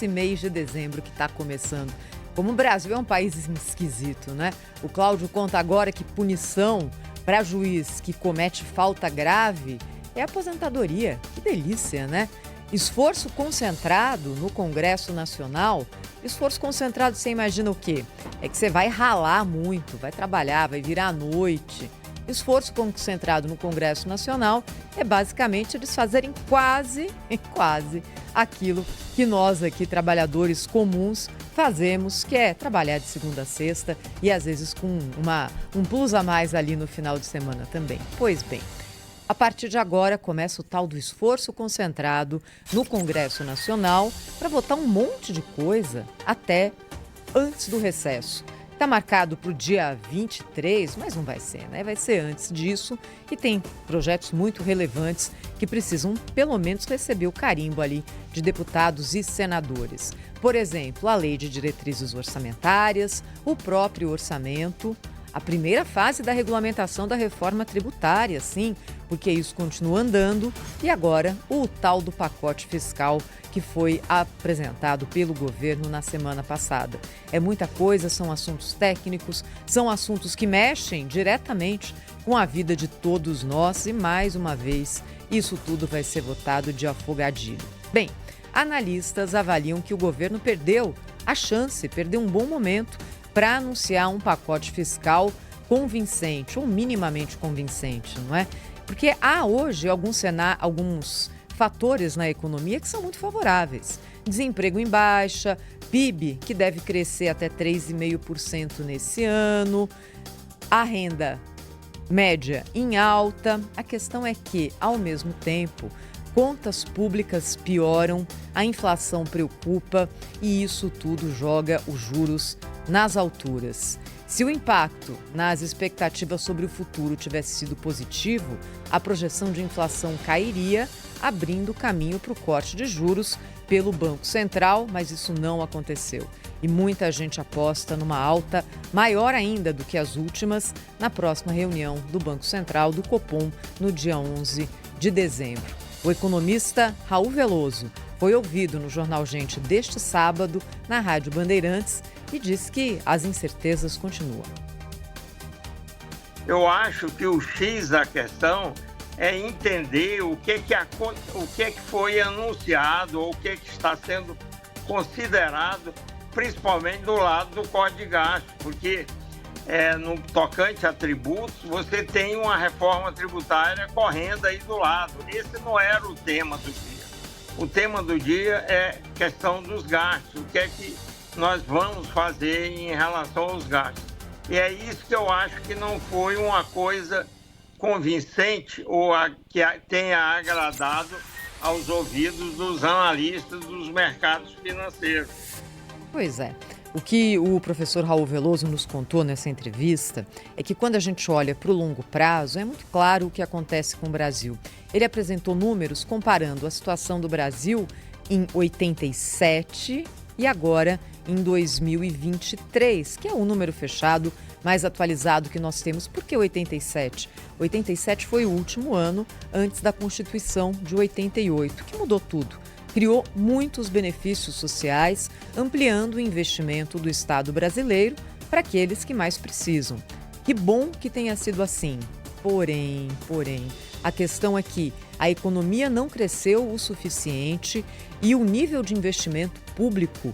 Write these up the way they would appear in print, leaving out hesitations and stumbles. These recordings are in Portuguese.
nesse mês de dezembro que está começando. Como o Brasil é um país esquisito, né? O Cláudio conta agora que punição para juiz que comete falta grave é aposentadoria. Que delícia, né? Esforço concentrado no Congresso Nacional. Esforço concentrado, você imagina o quê? É que você vai ralar muito, vai trabalhar, vai virar à noite. Esforço concentrado no Congresso Nacional é basicamente eles fazerem quase aquilo que nós aqui, trabalhadores comuns, fazemos, que é trabalhar de segunda a sexta e às vezes com um plus a mais ali no final de semana também. Pois bem, a partir de agora começa o tal do esforço concentrado no Congresso Nacional para votar um monte de coisa até antes do recesso. Está marcado para o dia 23, mas não vai ser, né? Vai ser antes disso e tem projetos muito relevantes que precisam, pelo menos, receber o carimbo ali de deputados e senadores. Por exemplo, a Lei de Diretrizes Orçamentárias, o próprio orçamento, a primeira fase da regulamentação da reforma tributária, sim, porque isso continua andando, e agora o tal do pacote fiscal que foi apresentado pelo governo na semana passada. É muita coisa, são assuntos técnicos, são assuntos que mexem diretamente com a vida de todos nós e, mais uma vez, isso tudo vai ser votado de afogadilho. Bem, analistas avaliam que o governo perdeu um bom momento para anunciar um pacote fiscal convincente, ou minimamente convincente, não é? Porque há hoje alguns fatores na economia que são muito favoráveis. Desemprego em baixa, PIB que deve crescer até 3,5% nesse ano, a renda média em alta. A questão é que, ao mesmo tempo, contas públicas pioram, a inflação preocupa e isso tudo joga os juros nas alturas. Se o impacto nas expectativas sobre o futuro tivesse sido positivo, a projeção de inflação cairia, abrindo caminho para o corte de juros pelo Banco Central, mas isso não aconteceu. E muita gente aposta numa alta maior ainda do que as últimas na próxima reunião do Banco Central, do Copom, no dia 11 de dezembro. O economista Raul Veloso foi ouvido no Jornal Gente deste sábado, na Rádio Bandeirantes, e disse que as incertezas continuam. Eu acho que o X da questão é entender o que foi anunciado ou o que está sendo considerado, principalmente do lado do Código de Gastos, porque no tocante a tributos, você tem uma reforma tributária correndo aí do lado. Esse não era o tema do dia. O tema do dia é questão dos gastos, o que é que nós vamos fazer em relação aos gastos. E é isso que eu acho que não foi uma coisa convincente ou que tenha agradado aos ouvidos dos analistas dos mercados financeiros. Pois é. O que o professor Raul Veloso nos contou nessa entrevista é que quando a gente olha para o longo prazo, é muito claro o que acontece com o Brasil. Ele apresentou números comparando a situação do Brasil em 87 e agora em 2023, que é o número fechado mais atualizado que nós temos. Por que 87? 87 foi o último ano antes da Constituição de 88, que mudou tudo. Criou muitos benefícios sociais, ampliando o investimento do Estado brasileiro para aqueles que mais precisam. Que bom que tenha sido assim. Porém, a questão é que a economia não cresceu o suficiente e o nível de investimento público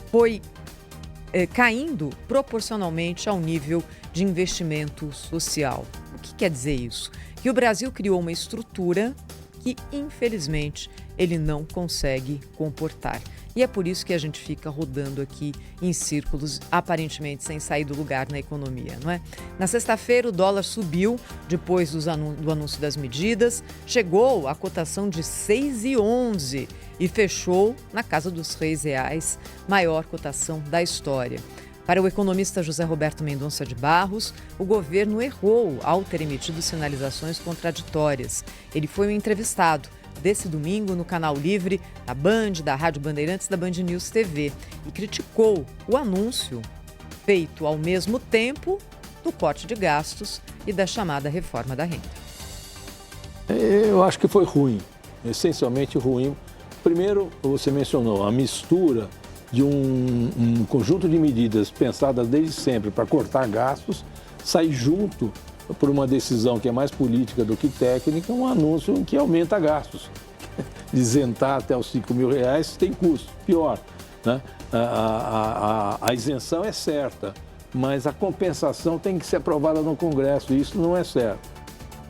foi caindo proporcionalmente ao nível de investimento social. O que quer dizer isso? Que o Brasil criou uma estrutura que, infelizmente, ele não consegue comportar. E é por isso que a gente fica rodando aqui em círculos, aparentemente sem sair do lugar na economia, não é? Na sexta-feira, o dólar subiu depois do anúncio das medidas, chegou à cotação de 6,11 e fechou na casa dos R$6, maior cotação da história. Para o economista José Roberto Mendonça de Barros, o governo errou ao ter emitido sinalizações contraditórias. Ele foi um entrevistado desse domingo no Canal Livre, da Band, da Rádio Bandeirantes, da Band News TV, e criticou o anúncio feito ao mesmo tempo do corte de gastos e da chamada reforma da renda. Eu acho que foi ruim, essencialmente ruim, Primeiro, você mencionou a mistura de um conjunto de medidas pensadas desde sempre para cortar gastos, sai junto, por uma decisão que é mais política do que técnica, um anúncio que aumenta gastos. Isentar até os R$5.000 tem custo. Pior, né? A isenção é certa, mas a compensação tem que ser aprovada no Congresso, e isso não é certo.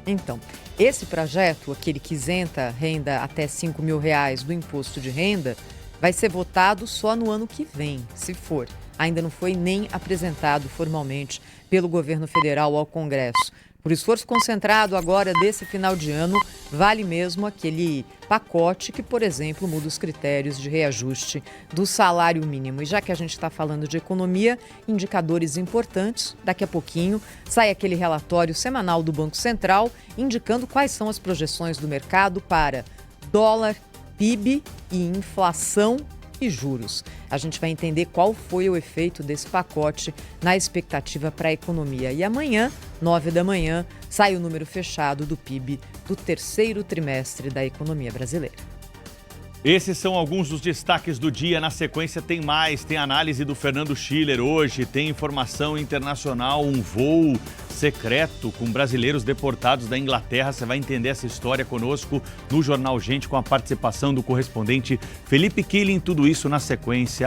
Então, esse projeto, aquele que isenta renda até R$5.000 do imposto de renda, vai ser votado só no ano que vem, se for. Ainda não foi nem apresentado formalmente pelo governo federal ao Congresso. Por esforço concentrado agora desse final de ano, vale mesmo aquele pacote que, por exemplo, muda os critérios de reajuste do salário mínimo. E já que a gente está falando de economia, indicadores importantes, daqui a pouquinho sai aquele relatório semanal do Banco Central indicando quais são as projeções do mercado para dólar, PIB e inflação e juros. A gente vai entender qual foi o efeito desse pacote na expectativa para a economia. E amanhã, 9 da manhã, sai o número fechado do PIB do terceiro trimestre da economia brasileira. Esses são alguns dos destaques do dia. Na sequência tem mais, tem análise do Fernando Schiller hoje, tem informação internacional, um voo secreto com brasileiros deportados da Inglaterra. Você vai entender essa história conosco no Jornal Gente, com a participação do correspondente Felipe Killing. Tudo isso na sequência